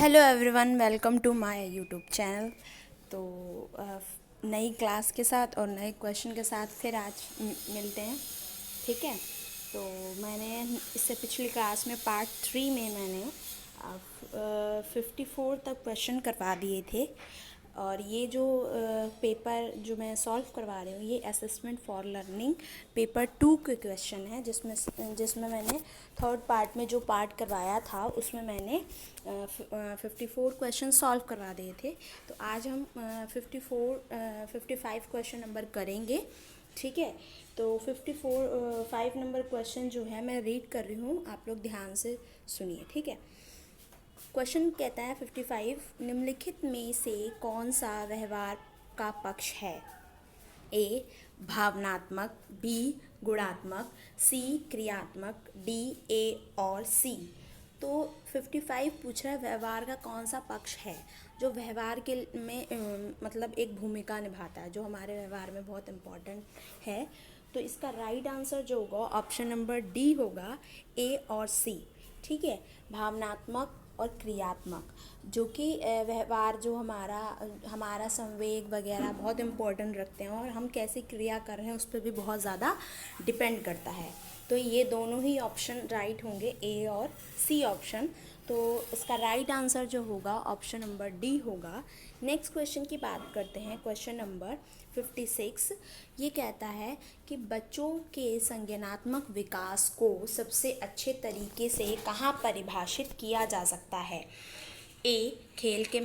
Hello everyone, welcome to my YouTube channel. तो नई class के साथ और नए क्वेश्चन के साथ फिर आज मिलते हैं। ठीक है। तो मैंने इससे पिछली क्लास में पार्ट 3 में मैंने 54 तक क्वेश्चन करवा दिए थे। और ये जो पेपर जो मैं सॉल्व करवा रही हूँ ये असेसमेंट फॉर लर्निंग पेपर 2 के क्वेश्चन है, जिसमें मैंने थर्ड पार्ट में जो पार्ट करवाया था उसमें मैंने 54 क्वेश्चन सॉल्व करवा दिए थे। तो आज हम 55 क्वेश्चन नंबर करेंगे। ठीक है। तो 5 नंबर क्वेश्चन जो है मैं रीड कर रही हूँ, आप लोग ध्यान से सुनिए। ठीक है। क्वेश्चन कहता है 55, निम्नलिखित में से कौन सा व्यवहार का पक्ष है? ए भावनात्मक, बी गुणात्मक, सी क्रियात्मक, डी ए और सी। तो 55 पूछ रहा है व्यवहार का कौन सा पक्ष है जो व्यवहार के में मतलब एक भूमिका निभाता है, जो हमारे व्यवहार में बहुत इम्पोर्टेंट है। तो इसका राइट आंसर जो होगा ऑप्शन नंबर डी होगा, ए और सी। ठीक है। भावनात्मक और क्रियात्मक, जो कि व्यवहार जो हमारा संवेग वगैरह बहुत इम्पोर्टेंट रखते हैं और हम कैसे क्रिया कर रहे हैं उस पर भी बहुत ज़्यादा डिपेंड करता है। तो ये दोनों ही ऑप्शन राइट होंगे, ए और सी ऑप्शन। तो इसका राइट आंसर जो होगा ऑप्शन नंबर डी होगा। नेक्स्ट क्वेश्चन की बात करते हैं, क्वेश्चन नंबर 56। ये कहता है कि बच्चों के संज्ञानात्मक विकास को सबसे अच्छे तरीके से कहाँ परिभाषित किया जा सकता है? ए खेल के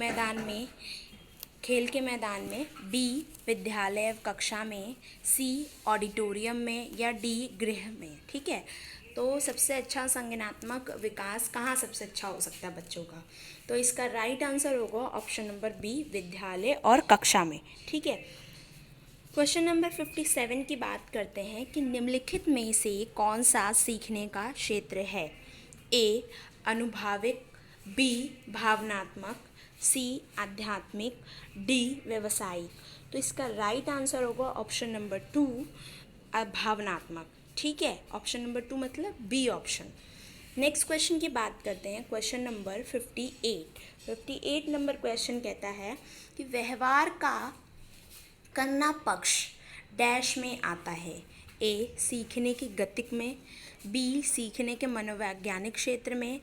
मैदान में, बी विद्यालय कक्षा में, सी ऑडिटोरियम में या डी गृह में। ठीक है। तो सबसे अच्छा संज्ञानात्मक विकास कहाँ सबसे अच्छा हो सकता है बच्चों का? तो इसका राइट आंसर होगा ऑप्शन नंबर बी, विद्यालय और कक्षा में। ठीक है। क्वेश्चन नंबर 57 की बात करते हैं कि निम्नलिखित में से कौन सा सीखने का क्षेत्र है? ए अनुभाविक, बी भावनात्मक, सी आध्यात्मिक, डी व्यवसायिक। तो इसका राइट आंसर होगा ऑप्शन नंबर 2, भावनात्मक। ठीक है। ऑप्शन नंबर 2 मतलब बी ऑप्शन। नेक्स्ट क्वेश्चन की बात करते हैं, क्वेश्चन नंबर 58 नंबर क्वेश्चन कहता है कि व्यवहार का करना पक्ष डैश में आता है? ए सीखने की गतिक में, बी सीखने के मनोवैज्ञानिक क्षेत्र में,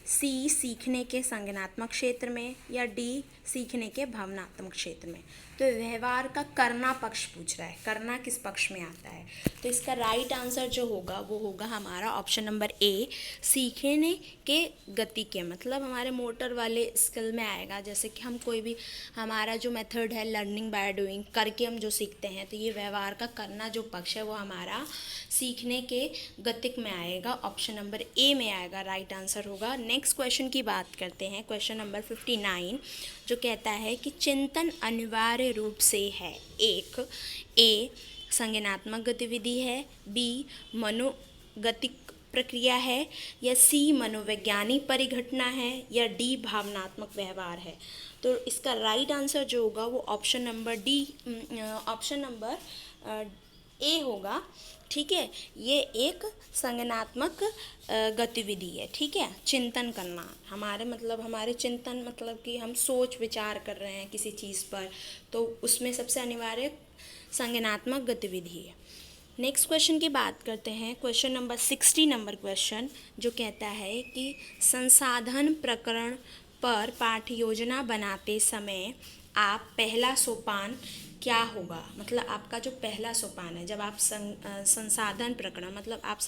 सी सीखने के संज्ञानात्मक क्षेत्र में या डी सीखने के भावनात्मक क्षेत्र में। तो व्यवहार का करना पक्ष पूछ रहा है, करना किस पक्ष में आता है? तो इसका राइट आंसर जो होगा वो होगा हमारा ऑप्शन नंबर ए, सीखने के गति के, मतलब हमारे मोटर वाले स्किल में आएगा। जैसे कि हम कोई भी हमारा जो मेथड है लर्निंग बाय डूइंग, करके हम जो सीखते हैं, तो ये व्यवहार का करना जो पक्ष है वो हमारा सीखने के गतिक में आएगा, ऑप्शन नंबर ए में आएगा, राइट आंसर होगा। नेक्स्ट क्वेश्चन की बात करते हैं, क्वेश्चन नंबर 59 जो कहता है कि चिंतन अनिवार्य रूप से है एक, ए संज्ञानात्मक गतिविधि है, बी मनोगतिक प्रक्रिया है या सी मनोवैज्ञानिक परिघटना है या डी भावनात्मक व्यवहार है। तो इसका राइट आंसर जो होगा वो option number D, option number A होगा। ठीक है। ये एक संज्ञानात्मक गतिविधि है। ठीक है। चिंतन करना हमारे चिंतन मतलब कि हम सोच विचार कर रहे हैं किसी चीज़ पर, तो उसमें सबसे अनिवार्य संज्ञानात्मक गतिविधि है। नेक्स्ट क्वेश्चन की बात करते हैं, क्वेश्चन नंबर 60 नंबर क्वेश्चन जो कहता है कि संसाधन प्रकरण पर पाठ्य योजना बनाते समय आप पहला सोपान क्या होगा? मतलब आपका जो पहला सोपान है जब आप संसाधन प्रकरण मतलब आप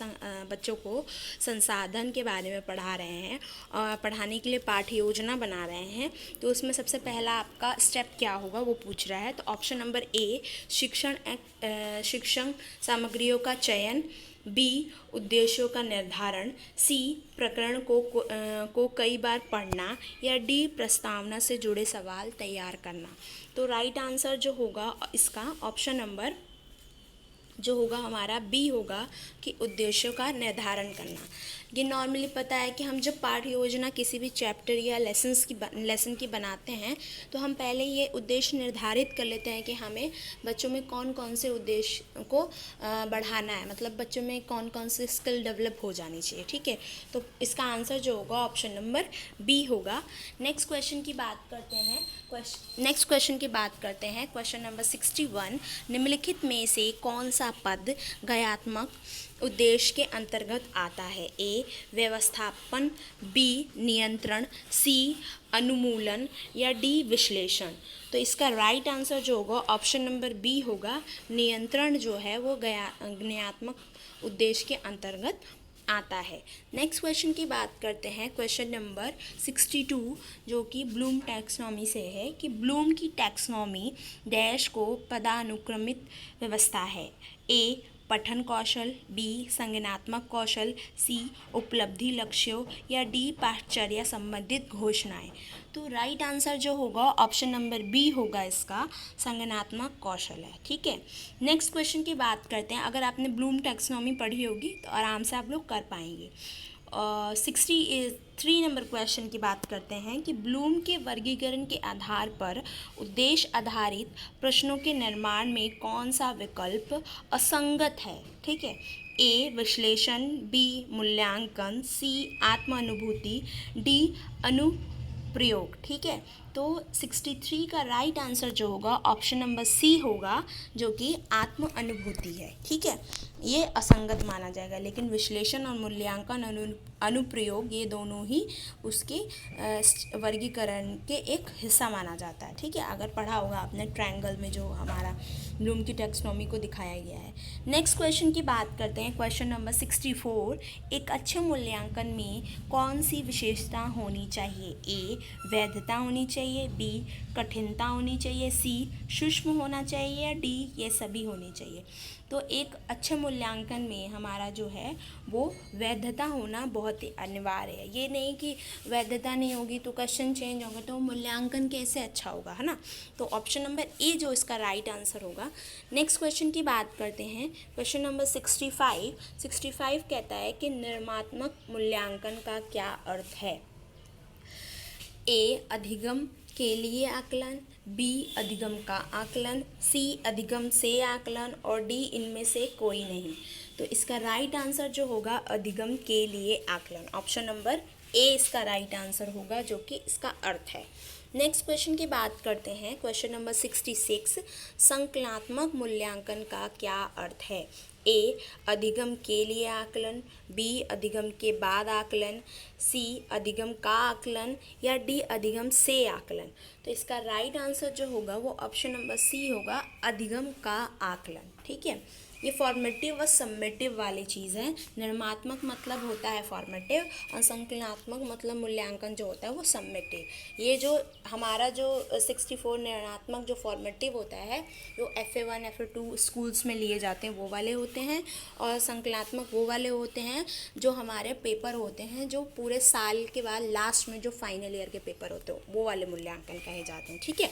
बच्चों को संसाधन के बारे में पढ़ा रहे हैं और पढ़ाने के लिए पाठ्य योजना बना रहे हैं, तो उसमें सबसे पहला आपका स्टेप क्या होगा वो पूछ रहा है। तो ऑप्शन नंबर ए शिक्षण सामग्रियों का चयन, बी उद्देश्यों का निर्धारण, सी प्रकरण को कई बार पढ़ना या डी प्रस्तावना से जुड़े सवाल तैयार करना। तो राइट आंसर जो होगा इसका ऑप्शन नंबर जो होगा हमारा बी होगा कि उद्देश्यों का निर्धारण करना। ये नॉर्मली पता है कि हम जब पाठ्य योजना किसी भी चैप्टर या लेसन की बनाते हैं तो हम पहले ये उद्देश्य निर्धारित कर लेते हैं कि हमें बच्चों में कौन कौन से उद्देश्य को बढ़ाना है, मतलब बच्चों में कौन कौन से स्किल डेवलप हो जानी चाहिए। ठीक है, तो इसका आंसर जो होगा ऑप्शन नंबर बी होगा। नेक्स्ट क्वेश्चन की बात करते हैं क्वेश्चन नंबर 61। निम्नलिखित में से कौन सा पद गयात्मक उद्देश्य के अंतर्गत आता है? ए व्यवस्थापन, बी नियंत्रण, सी अनुमूलन या डी विश्लेषण। तो इसका राइट आंसर जो होगा ऑप्शन नंबर बी होगा। नियंत्रण जो है वो गयात्मक उद्देश्य के अंतर्गत आता है। नेक्स्ट क्वेश्चन की बात करते हैं क्वेश्चन नंबर 62, जो कि ब्लूम टैक्सोनॉमी से है कि ब्लूम की टैक्सोनॉमी डैश को पदानुक्रमित व्यवस्था है। ए पठन कौशल, बी संज्ञानात्मक कौशल, सी उपलब्धि लक्ष्यों या डी पाठचर्या संबंधित घोषणाएं। तो राइट आंसर जो होगा ऑप्शन नंबर बी होगा, इसका संज्ञानात्मक कौशल है। ठीक है, नेक्स्ट क्वेश्चन की बात करते हैं। अगर आपने ब्लूम टैक्सोनॉमी पढ़ी होगी तो आराम से आप लोग कर पाएंगे। 63 नंबर क्वेश्चन की बात करते हैं कि ब्लूम के वर्गीकरण के आधार पर उद्देश्य आधारित प्रश्नों के निर्माण में कौन सा विकल्प असंगत है? ठीक है, ए विश्लेषण, बी मूल्यांकन, सी आत्म अनुभूति, डी अनुप्रयोग। ठीक है, तो 63 का राइट आंसर जो होगा ऑप्शन नंबर सी होगा, जो कि आत्म अनुभूति है। ठीक है, ये असंगत माना जाएगा, लेकिन विश्लेषण और मूल्यांकन अनुप्रयोग ये दोनों ही उसके वर्गीकरण के एक हिस्सा माना जाता है। ठीक है, अगर पढ़ा होगा आपने ट्रायंगल में जो हमारा ब्लूम की टैक्सोनॉमी को दिखाया गया है। नेक्स्ट क्वेश्चन की बात करते हैं क्वेश्चन नंबर 64। एक अच्छे मूल्यांकन में कौन सी विशेषता होनी चाहिए? ए वैधता होनी चाहिए, बी कठिनता होनी चाहिए, सी सूक्ष्म होना चाहिए या डी ये सभी होनी चाहिए। तो एक अच्छे मूल्यांकन में हमारा जो है वो वैधता होना बहुत ही अनिवार्य है। ये नहीं कि वैधता नहीं होगी तो क्वेश्चन चेंज होगा तो मूल्यांकन कैसे अच्छा होगा, है ना। तो ऑप्शन नंबर ए जो इसका राइट आंसर होगा। नेक्स्ट क्वेश्चन की बात करते हैं क्वेश्चन नंबर 65 कहता है कि निर्मात्मक मूल्यांकन का क्या अर्थ है? ए अधिगम के लिए आकलन, बी अधिगम का आकलन, सी अधिगम से आकलन और डी इनमें से कोई नहीं। तो इसका राइट आंसर जो होगा अधिगम के लिए आकलन, ऑप्शन नंबर ए इसका राइट आंसर होगा, जो कि इसका अर्थ है। नेक्स्ट क्वेश्चन की बात करते हैं क्वेश्चन नंबर 66। संकलनात्मक मूल्यांकन का क्या अर्थ है? ए अधिगम के लिए आकलन, बी अधिगम के बाद आकलन, सी अधिगम का आकलन या डी अधिगम से आकलन। तो इसका राइट आंसर जो होगा वो ऑप्शन नंबर सी होगा, अधिगम का आकलन। ठीक है, ये फॉर्मेटिव व सबमिटिव वाली चीज़ है। निर्मात्मक मतलब होता है फॉर्मेटिव और संकलनात्मक मतलब मूल्यांकन जो होता है वो सबमिटिव। ये जो हमारा जो 64 निर्णात्मक जो फॉर्मेटिव होता है वो FA1 FA2 स्कूल्स में लिए जाते हैं वो वाले होते हैं, और संकलनात्मक वो वाले होते हैं जो हमारे पेपर होते हैं जो पूरे साल के बाद लास्ट में जो फाइनल ईयर के पेपर होते हैं वो वाले मूल्यांकन कहे जाते हैं। ठीक है,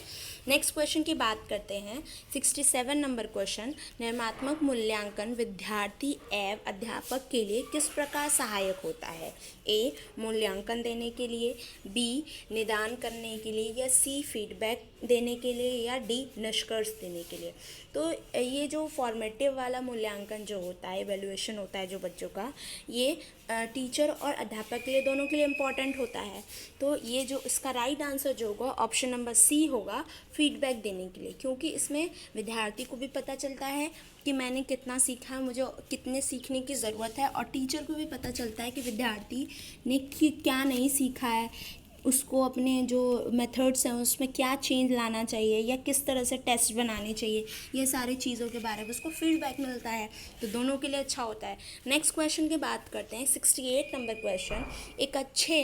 नेक्स्ट क्वेश्चन की बात करते हैं 67 नंबर क्वेश्चन। निर्मात्मक मूल्यांकन विद्यार्थी एवं अध्यापक के लिए किस प्रकार सहायक होता है? ए मूल्यांकन देने के लिए, बी निदान करने के लिए या सी फीडबैक देने के लिए या डी निष्कर्ष देने के लिए। तो ये जो फॉर्मेटिव वाला मूल्यांकन जो होता है, एवेल्युएशन होता है जो बच्चों का, ये टीचर और अध्यापक के लिए दोनों के लिए इम्पॉर्टेंट होता है। तो ये जो इसका राइट आंसर जो होगा ऑप्शन नंबर सी होगा, फीडबैक देने के लिए, क्योंकि इसमें विद्यार्थी को भी पता चलता है कि मैंने कितना सीखा, मुझे कितने सीखने की ज़रूरत है, और टीचर को भी पता चलता है कि विद्यार्थी ने क्या नहीं सीखा है, उसको अपने जो मेथड्स हैं उसमें क्या चेंज लाना चाहिए या किस तरह से टेस्ट बनाने चाहिए, ये सारी चीज़ों के बारे में उसको फीडबैक मिलता है, तो दोनों के लिए अच्छा होता है। नेक्स्ट क्वेश्चन की बात करते हैं 68 नंबर क्वेश्चन। एक अच्छे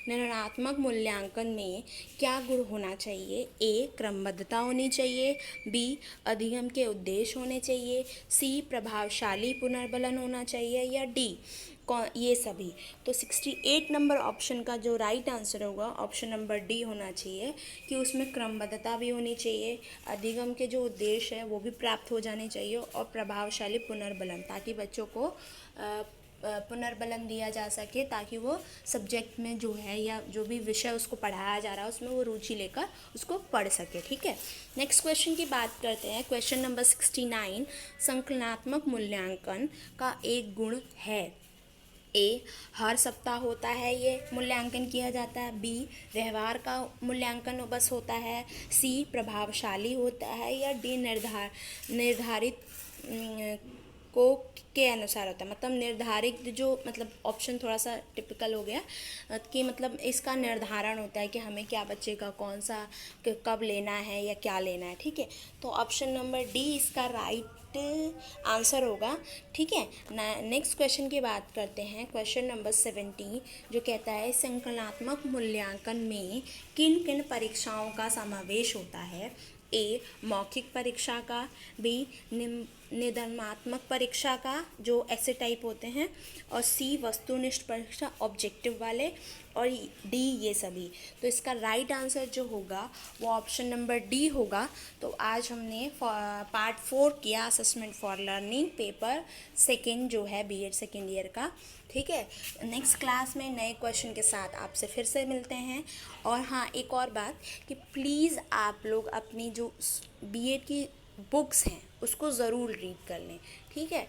निर्णात्मक मूल्यांकन में क्या गुण होना चाहिए? ए क्रमबद्धता होनी चाहिए, बी अधिगम के उद्देश्य होने चाहिए, सी प्रभावशाली पुनर्बलन होना चाहिए या डी ये सभी। तो 68 नंबर ऑप्शन का जो राइट आंसर होगा ऑप्शन नंबर डी होना चाहिए कि उसमें क्रमबद्धता भी होनी चाहिए, अधिगम के जो उद्देश्य है वो भी प्राप्त हो जाने चाहिए और प्रभावशाली पुनर्बलन, ताकि बच्चों को पुनर्बलन दिया जा सके, ताकि वो सब्जेक्ट में जो है या जो भी विषय उसको पढ़ाया जा रहा है उसमें वो रुचि लेकर उसको पढ़ सके। ठीक है, नेक्स्ट क्वेश्चन की बात करते हैं। क्वेश्चन नंबर 69, संकलनात्मक मूल्यांकन का एक गुण है। ए, हर सप्ताह होता है ये मूल्यांकन किया जाता है। बी, व्यवहार का मूल्यांकन बस होता है। सी, प्रभावशाली होता है। या डी, निर्धारित को के अनुसार होता है। मतलब निर्धारित जो मतलब ऑप्शन थोड़ा सा टिपिकल हो गया कि मतलब इसका निर्धारण होता है कि हमें क्या बच्चे का कौन सा कब लेना है या क्या लेना है। ठीक है, तो ऑप्शन नंबर डी इसका राइट आंसर होगा। ठीक है, नेक्स्ट क्वेश्चन की बात करते हैं। क्वेश्चन नंबर 70 जो कहता है संकलनात्मक मूल्यांकन में किन किन परीक्षाओं का समावेश होता है। ए, मौखिक परीक्षा का। बी, निबंधात्मक परीक्षा का जो ऐसे टाइप होते हैं। और सी, वस्तुनिष्ठ परीक्षा ऑब्जेक्टिव वाले। और डी, ये सभी। तो इसका राइट आंसर जो होगा वो ऑप्शन नंबर डी होगा। तो आज हमने पार्ट 4 किया assessment for learning paper second जो है बीएड सेकेंड ईयर का। ठीक है, नेक्स्ट क्लास में नए क्वेश्चन के साथ आपसे फिर से मिलते हैं। और हाँ, एक और बात कि प्लीज़ आप लोग अपनी जो बीएड की बुक्स हैं उसको ज़रूर रीड कर लें। ठीक है,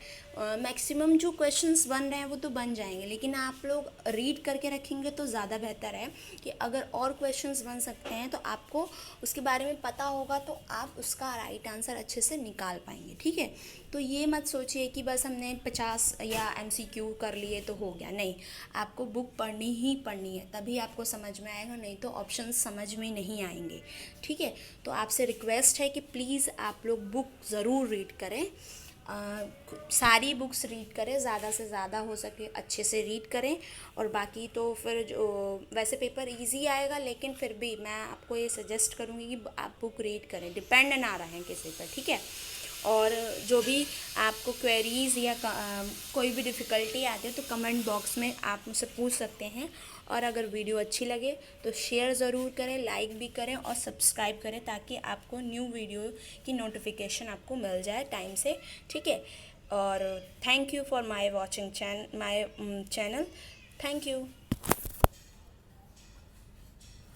मैक्सिमम जो क्वेश्चंस बन रहे हैं वो तो बन जाएंगे, लेकिन आप लोग रीड करके रखेंगे तो ज़्यादा बेहतर है कि अगर और क्वेश्चंस बन सकते हैं तो आपको उसके बारे में पता होगा तो आप उसका राइट आंसर अच्छे से निकाल पाएंगे। ठीक है, तो ये मत सोचिए कि बस हमने 50 या एमसीक्यू कर लिए तो हो गया। नहीं, आपको बुक पढ़नी ही पढ़नी है, तभी आपको समझ में आएगा, नहीं तो ऑप्शंस समझ में नहीं आएंगे। ठीक है, तो आपसे रिक्वेस्ट है कि प्लीज़ आप लोग बुक ज़रूर रीड करें, सारी बुक्स रीड करें, ज़्यादा से ज़्यादा हो सके अच्छे से रीड करें। और बाकी तो फिर जो वैसे पेपर इजी आएगा, लेकिन फिर भी मैं आपको ये सजेस्ट करूँगी कि आप बुक रीड करें, डिपेंड ना रहें किसी पर। ठीक है, और जो भी आपको क्वेरीज़ या कोई भी डिफ़िकल्टी आती है तो कमेंट बॉक्स में आप मुझसे पूछ सकते हैं। और अगर वीडियो अच्छी लगे तो शेयर ज़रूर करें, लाइक भी करें और सब्सक्राइब करें, ताकि आपको न्यू वीडियो की नोटिफिकेशन आपको मिल जाए टाइम से। ठीक है, और thank you for my watching my channel. Thank you.